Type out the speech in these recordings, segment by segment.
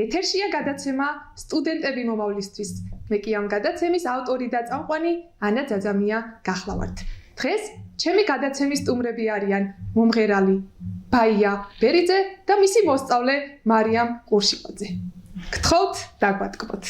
ეთერშია გადაცემა სტუდენტები მომავლისთვის. მე კი ამ გადაცემის ავტორი და წამყვანი ანა ძაძამია გახლავართ. დღეს ჩემი გადაცემის სტუმრები არიან მომღერალი ბაია ბერიძე და მისი მოსწავლე მარიამ ყურშიყვაძე. გთხოვთ დაგვატკბოთ.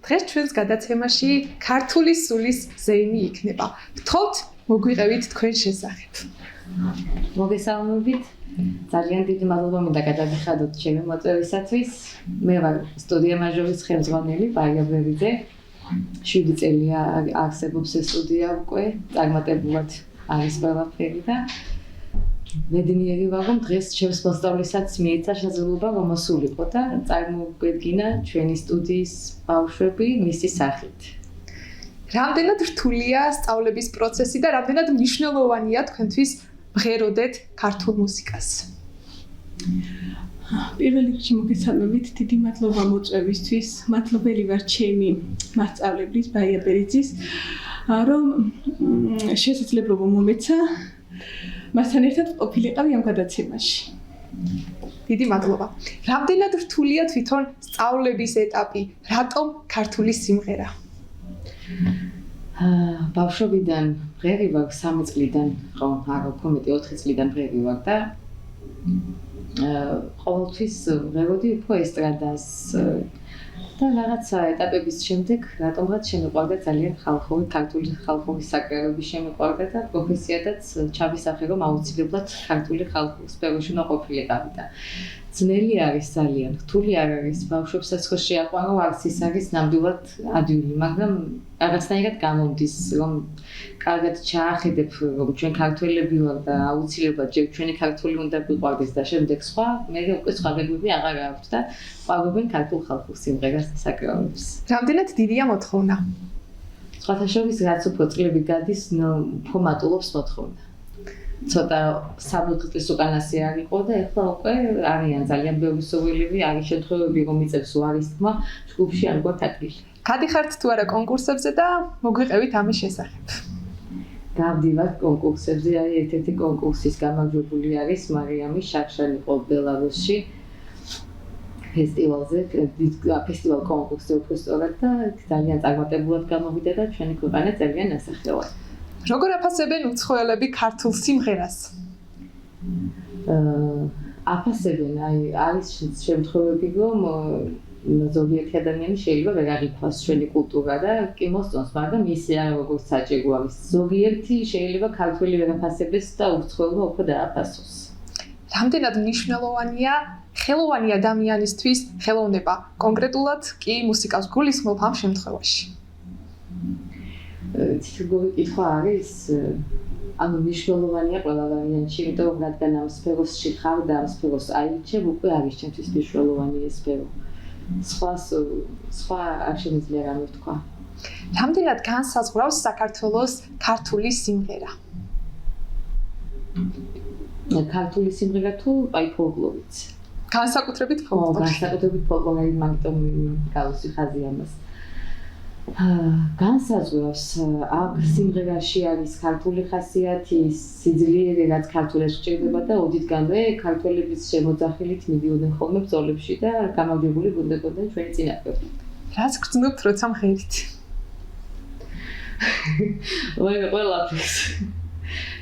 დღეს ჩვენს გადაცემაში ქართული სულის ზეიმი იქნება. გთხოვთ მოგვიყევით თქვენ შესახებ. მოგესალმებით. ძალიან დიდი მადლობა მინდა გადაგიხადოთ ჩემი მოწვევისათვის. მე ვარ სტუდია მაჟორის ხელმძღვანელი ბაია ბერიძე. 7 წელია არსებობს ეს სტუდია უკვე, წარმატებულად არის ყველაფერი და მედნიერი ვარ, რომ დღეს ჩემს მოსწავლესაც მიეცა შესაძლებლობა რომ მოსულიყო და წარმოგვედგინა ჩვენი სტუდიის ბავშვები მისი სახით. რამდენად რთულია სწავლების პროცესი და რამდენად მნიშვნელოვანია თქვენთვის მღეროდეთ ქართულ მუსიკას? პირველ რიგში მოგესალმებით, დიდი მადლობა მოწვევისთვის. მადლობელი ვარ ჩემი მასწავლებლის ბაია ბერიძის, რომ შესაძლებლობა მომეცა მასთან ერთად ყოფილიყავი ამ გადაცემაში. დიდი მადლობა. რამდენად რთულია თვითონ სწავლების ეტაპი? რატომ ქართული სიმღერა? ბავშვობიდან მღერი ვარ 3 წლიდან, ხო, არა, კომიტი 4 წლიდან მღერი ვარ და ყოველთვის მღეროდი უფრო ესტრადას და რაღაცა ეტაპების შემდეგ რატომღაც შემიყვარდა ძალიან ხალხური ქართული ხალხური საკრავების შემიყვარდა და პროფესიადაც ჩავისახე რომ აუცილებლად ქართული ხალხური სფეროში უნდა ყოფილიყავი და ძნელი არის ძალიან, რთული არ არის ბავშვებსაც ხო შეაყვარო არც ის არის ნამდვილად ადვილი, მაგრამ რაღაცნაირად გამომდის რომ კარგად ჩაახედებ რომ ჩვენ ქართველები ვარ და აუცილებლად ჯერ ჩვენი ქართული უნდა გვიყვარდეს და შემდეგ სხვა, მე უკვე სხვა გეგმები აღარ აქვს და ყვავებენ ქართულ ხალხურ სიმღერას და საკრავებს. რამდენად დიდია მოთხოვნა? სხვათა შორის რაც უფრო წლები გადის, უფრო მატულობს მოთხოვნა. ცოტა 3 წლის უკანასე არ იყო და ეხლა უკვე არიან ძალიან ბევრი სურვილები, არის შემთხვევები რომ იწევს უარის თქმა, ჯგუფში არ გვაქვს ადგილი. გადიხართ თუ არა კონკურსებზე და მოგვიყევით ამის შესახებ. გავდივართ კონკურსებზე, ერთ-ერთი კონკურსის გამარჯვებული არის მარიამი შარშანი ყო ბელარუსში ფესტივალზე, ფესტივალ კონკურსზე უფრო სწორად და ძალიან წარმატებულად გამოვიდა და ჩვენი ქვეყანა ძალიან ასახელოა. როგორ აფასებენ უცხოელები ქართულ სიმღერას? აფასებენ, არის შემთხვევები, რომ ზოგიერთი ადამიანი შეიძლება ვერ აღიქვას ჩვენი კულტურა და კი მოსწონს, მაგრამ ისე არა როგორც საჭირო არის. ზოგიერთი შეიძლება ქართველი ვერ აფასებდეს და უცხოელმა უფრო დააფასოს. რამდენად მნიშვნელოვანია ხელოვანი ადამიანისთვის ხელოვნება, კონკრეტულად კი მუსიკას გულისხმობ ამ შემთხვევაში? ციგოვი კითხვა არის, ანუ მნიშვნელოვანია ყველა ვარიანტში, იმიტომ რომ რადგან ამ სფეროში ხარ და ამ სფეროს აირჩევ, უკვე არის ჩემთვის მნიშვნელოვანი ეს სფერო. სხვა არ შემიძლია რამე ვთქვა. რამდენად განსაზღვრავს საქართველოს ქართული სიმღერა? ქართული სიმღერა თუ აი ფოლკლორიც? განსაკუთრებით ფოლკლორი. განსაკუთრებით ფოლკლორი, მაგიტომ გავუსვი ხაზი ამას. განსაზღვრავს აქ სიმღერაში არის ქართული ხასიათი, სიძლიერე, რაც ქართულებს სჭირდება და ოდითგანვე ქართველების შემოძახილით მიდიოდნენ ხოლმე ბრძოლებში და გამარჯვებული ბრუნდებოდნენ ჩვენი წინაპრები. რაც გრძნობთ როცა მღერით? ყველაფერს.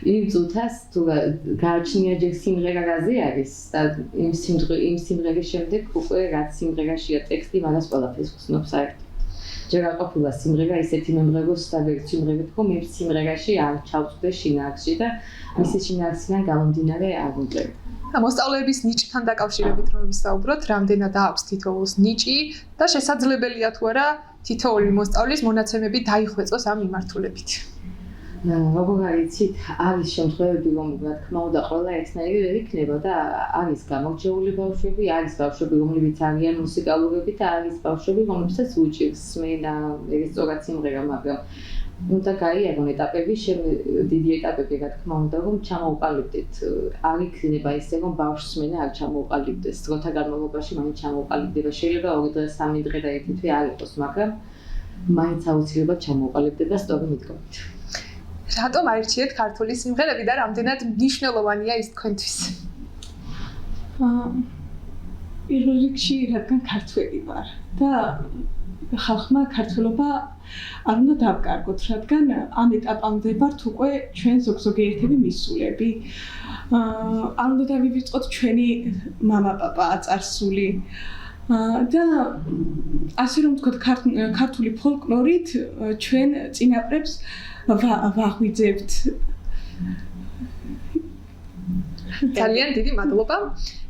იმ წუთას თუ გააჩნია ჯერ სიმღერა რაზე არის და იმ სიმღერის შემდეგ უკვე რაც სიმღერაშია ტექსტი, მაგას ყველაფერს გრძნობს საერთოდ. ჯერ არ ყოფილა სიმღერა ისეთი მემღეროს და ვერც სიმღერით, რომ იმ სიმღერაში არ ჩავწვდე შინაარსში და მისი შინაარსიდან გამომდინარე არ მომწევი. მოსწავლეების ნიჭთან დაკავშირებით რომ ვისაუბროთ, რამდენად აქვს თითოეულს ნიჭი და შესაძლებელია თუ არა თითოეული მოსწავლის მონაცემები დაიხვეწოს ამ მიმართულებით. როგორ არიცით, არის შემთხვევები, რომ რა თქმა უნდა ყველა ერთნაირი ვერ იქნება და არის გამორჩეული ბავშვები, არის ბავშვები, რომლებიც არიან მუსიკალურები და არის ბავშვები, რომლებსაც უჭირს სმენა, ეს სწორად სიმღერა, მაგრამ უნდა გაიარონ ეტაპები, დიდი ეტაპები, რა თქმა უნდა, რომ ჩამოუყალიბდეთ. არ იქნება ისე, რომ ბავშვს სმენა არ ჩამოუყალიბდეს. დროთა განმავლობაში მაინც ჩამოუყალიბდება. შეიძლება 2 დღე, 3 დღე და ერთი თვე არ იყოს, მაგრამ მაინც აუცილებლად ჩამოუყალიბდება სწორი მიდგომით. რატომ აირჩიეთ ქართული სიმღერები და რამდენად მნიშვნელოვანია ის თქვენთვის? პირველ რიგში, რადგან ქართველი ვარ და ხალხმა ქართველობა არ უნდა დავკარგოთ, რადგან ამ ეტაპამდე ვართ უკვე ჩვენ ზოგ-ზოგიერთები მისულები. არ უნდა დავივიწყოთ ჩვენი მამა-პაპა აწარსული და ასე რომ ვთქვათ, ქართული ფოლკლორით ჩვენ წინაპრებს ვაღვიძებთ. ძალიან დიდი მადლობა.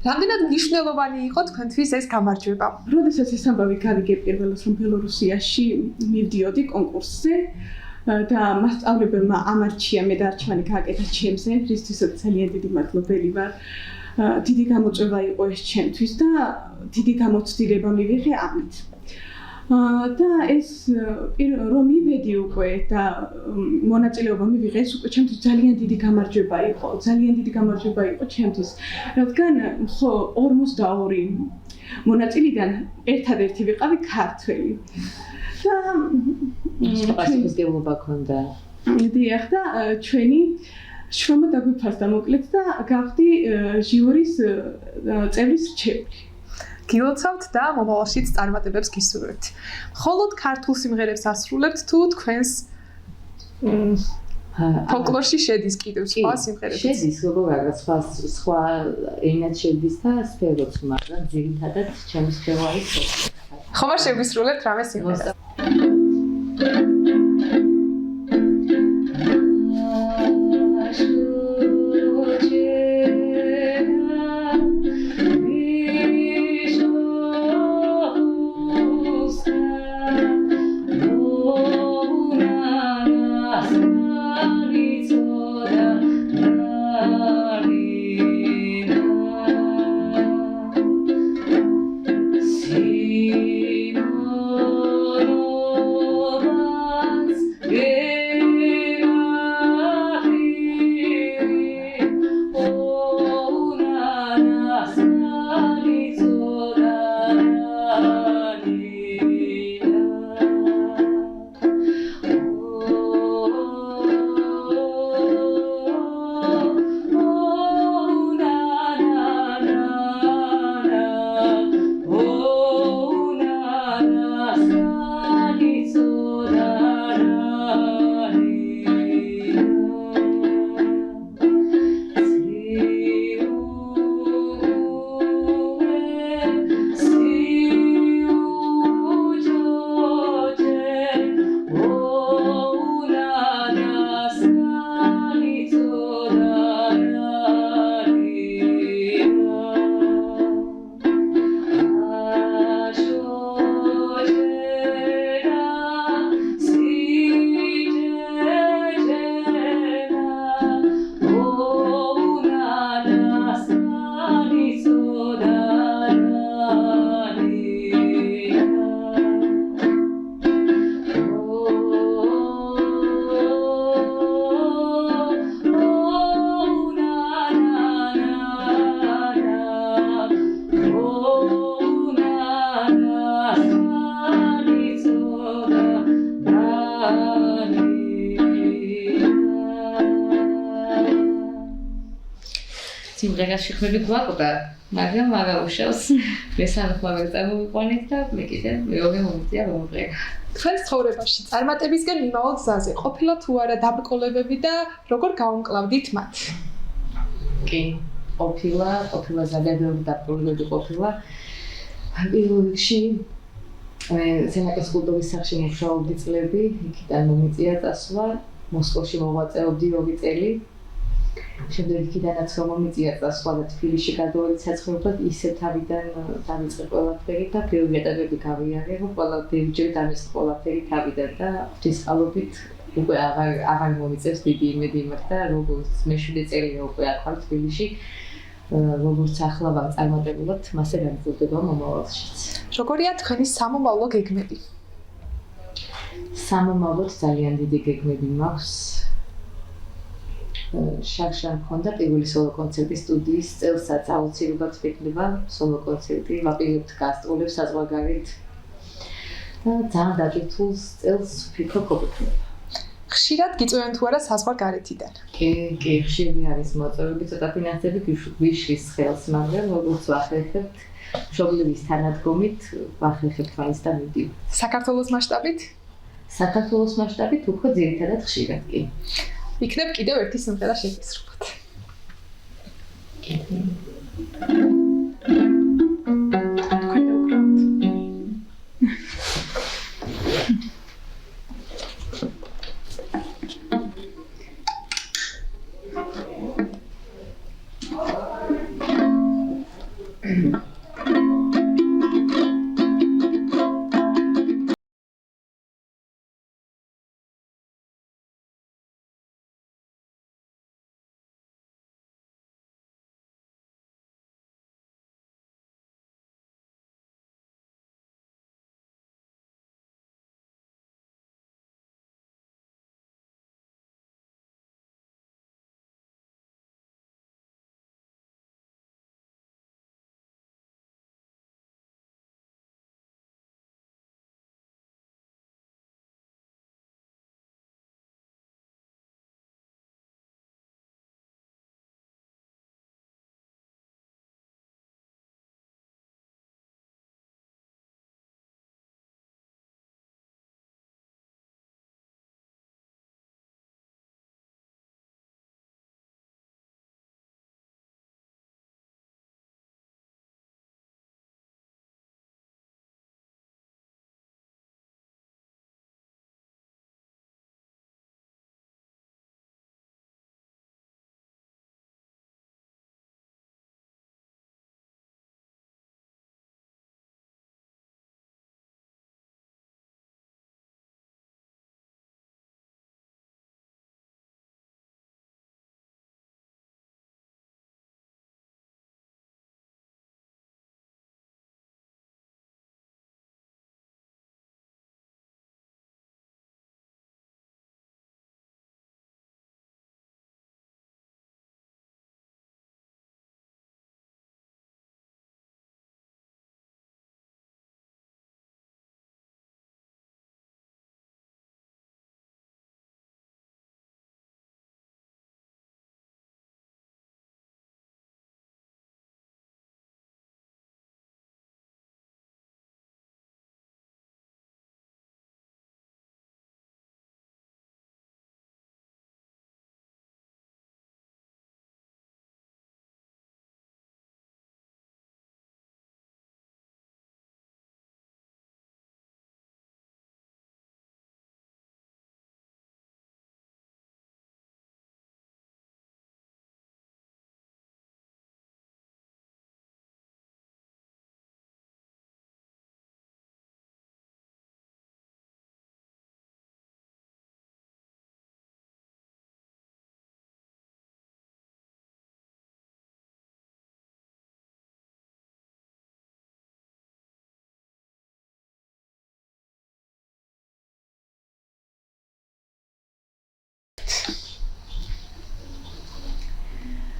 რამდენად მნიშვნელოვანი იყო თქვენთვის ეს გამარჯვება? როდესაც ეს ამბავი გავიგე პირველად, რომ ბელორუსიაში მივდიოდი კონკურსზე და მასწავლებელმა ამარჩია მე დარჩმანი გააკეთა ჩემზე, რისთვისაც ძალიან დიდი მადლობელი ვარ. დიდი გამოწვევა იყო ეს ჩემთვის და დიდი გამოცდილება მივიღე ამით. და ეს რომ მივედი უკვე და მონაწილეობა მივიღე, ეს უკვე ჩემთვის ძალიან დიდი გამარჯვება იყო. ძალიან დიდი გამარჯვება იყო ჩემთვის, რადგან ხო 42 მონაწილიდან ერთადერთი ვიყავი ქართველი. და პასუხისმგებლობა ქონდა. დიახ და ჩვენი შრომა დაგვიფასდა მოკლედ და გავხდი ჟიურის წევრის რჩეული. გილოცავთ და მომავალშიც წარმატებებს გისურვებთ. მხოლოდ ქართულ სიმღერებს ასრულებთ თუ თქვენს ფოლკლორში შედის კიდევ სხვა სიმღერები? შედის, როგორ არა, სხვა ენად შედის და სფეროც, მაგრამ ძირითადად ჩემი სფერო არის ფოლკლორი. ხომ არ შევისრულებთ რამე სიმღერას? Simon სიმღერაში ხმები გვაკვდა, მაგრამ არა უშავს. მესამე ხმები წარმოვიყვანეთ და მე კიდე მეორე მომიწია მომღერა. თქვენს ცხოვრებაში წარმატებისკენ მიმავალ გზაზე ყოფილა თუ არა დაბრკოლებები და როგორ გაუმკლავდით მათ? კი, ყოფილა ზოგადად დაბრკოლებები ყოფილა. პირველ რიგში სენაკის კულტურის სახლში მუშაობდი წლები, იქიდან მომიწია წასვლა, მოსკოვში მოვაწეობდი 2 წელი. შემდეგ იქიდანაც რომ მომიწია წასვლა და თბილისში გადავედი საცხოვრებლად, ისე თავიდან დავიწყე ყველაფერი და ბევრი ეტაპები გავიარე, რომ ბევრჯერ დამესხა ყველაფერი თავიდან და ღვთისმსხალობით უკვე აღარ მომიწევს დიდი იმედი იმათ და როგორც მე 7 წელია უკვე აქ ვარ თბილისში, როგორც ახლა ვარ წარმატებულად, მასე განვითარდება მომავალშიც. როგორია თქვენი სამომავლო გეგმები? სამომავლოდ ძალიან დიდი გეგმები მაქვს. შარშან მქონდა პირველი სოლო კონცერტი სტუდიის წელსაც აუცილებლად ვიქნება სოლო კონცერტი, ვაპირებთ გასტროლებს საზღვარგარეთ და ძალიან დაჭირთულ წელს ვფიქრობ გოგოქნება. ხშირად გიწევენ თუ არა საზღვარგარეთიდან? კი, ხშირი არის მოწვევები, ცოტა ფინანსები გვიშლის ხელს, მაგრამ როგორც ვახერხებთ, მშობლების თანადგომით ვახერხებთ მაინც და მივდივართ. საქართველოს მასშტაბით? საქართველოს მასშტაბით უფრო ძირითადად ხშირად კი. იქნებ კიდევ ერთი სიმღერა შეგესრულოთ. თქვენ დაუკრავთ.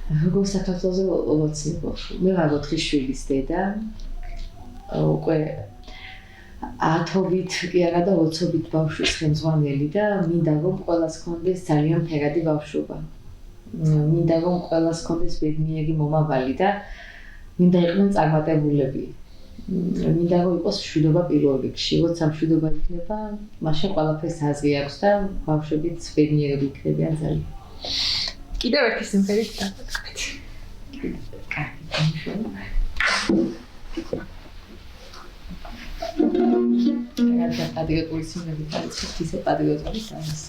როგორ საქართველოზე ლოცნებობ. მე ვარ 4 შვილის დედა. უკვე 10-ობით კი არა და 20-ობით ბავშვის ხელმძღვანელი და მინდა რომ ყველას ქონდეს ძალიან ფერადი ბავშვობა. მინდა რომ ყველას ჰქონდეს ბედნიერი მომავალი და მინდა იყვნენ წარმატებულები. მინდა რომ იყოს მშვიდობა პირველ რიგში. როცა მშვიდობა იქნება, მაშინ ყველაფერს აზრი აქვს და ბავშვებიც ბედნიერები იქნებიან ძალიან. კიდევ ერთი სიმღერით დავაკეთეთ. რადგან პატრიოტული სიმღერები დაიწყეთ, ისე პატრიოტული არის.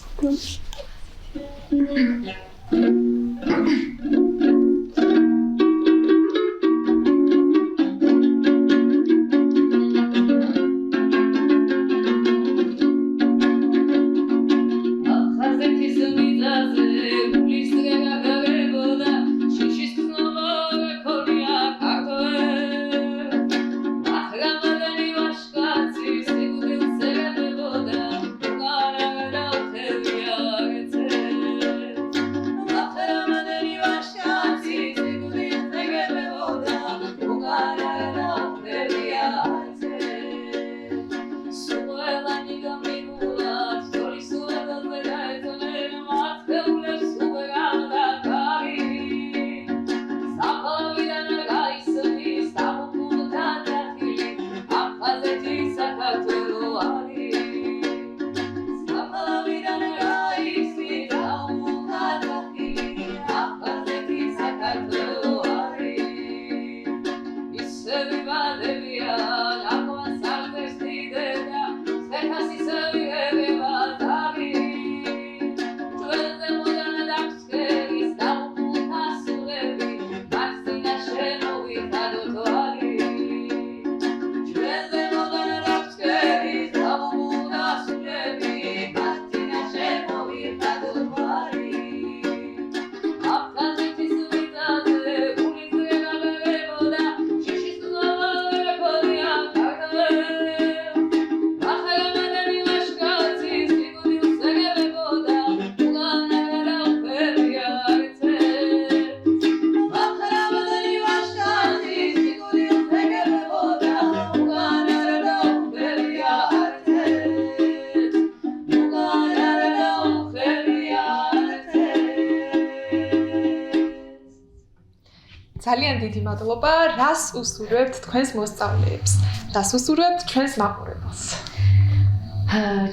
ძალიან დიდი მადლობა, რას უსურვებთ თქვენს მოსწავლეებს? რას უსურვებთ ჩვენს მაყურებელს?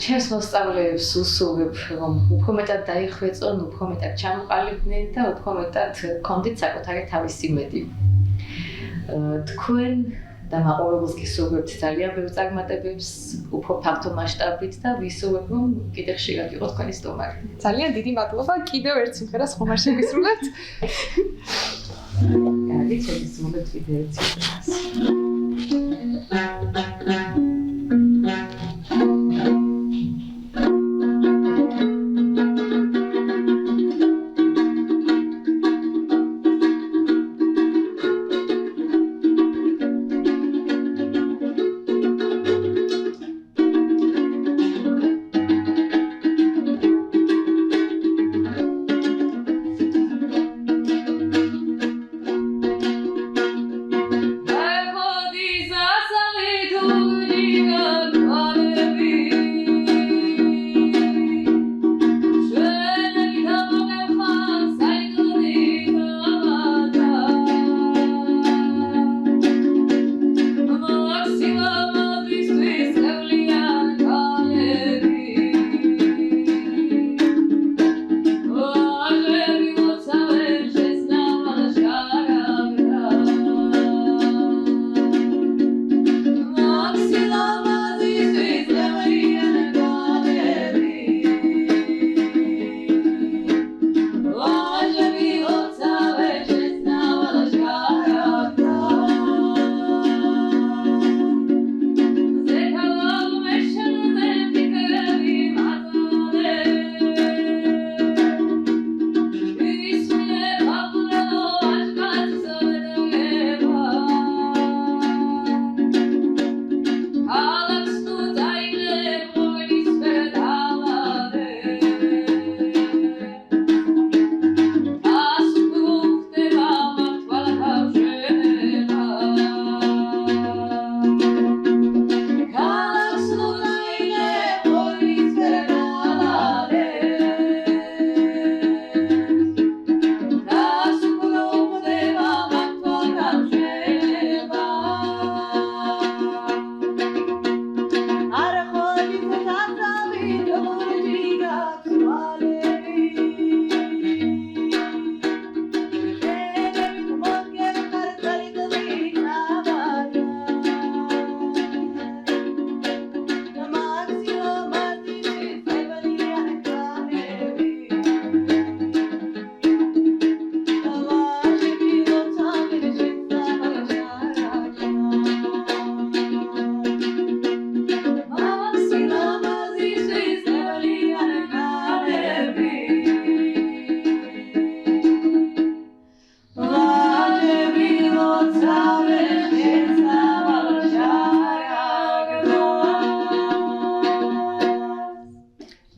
ჩემს მოსწავლეებს უსურვებ, რომ უფრო მეტად დაიხვეწონ, უფრო მეტად ჩამოყალიბდნენ და უფრო მეტად გქონდეთ საკუთარი თავის იმედი. თქვენ და მაყურებელს გისურვებთ ძალიან ბევრ წარმატებებს, უფრო ფართო მასშტაბით და ვისურვებ, რომ კიდევ ხშირად იყოს თქვენი სტუმარი. ძალიან დიდი მადლობა, კიდევ ერთ სიმღერას ხომ არ შევისრულებთ? კარგი, შევისრულებთ კიდევ ერთ სიმღერას. Ai,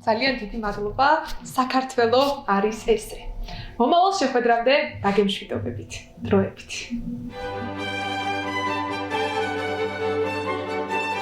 ძალიან დიდი მადლობა. საქართველო არის ესე. მომავალ შეხვედრამდე დაგემშვიდობებით. დროებით.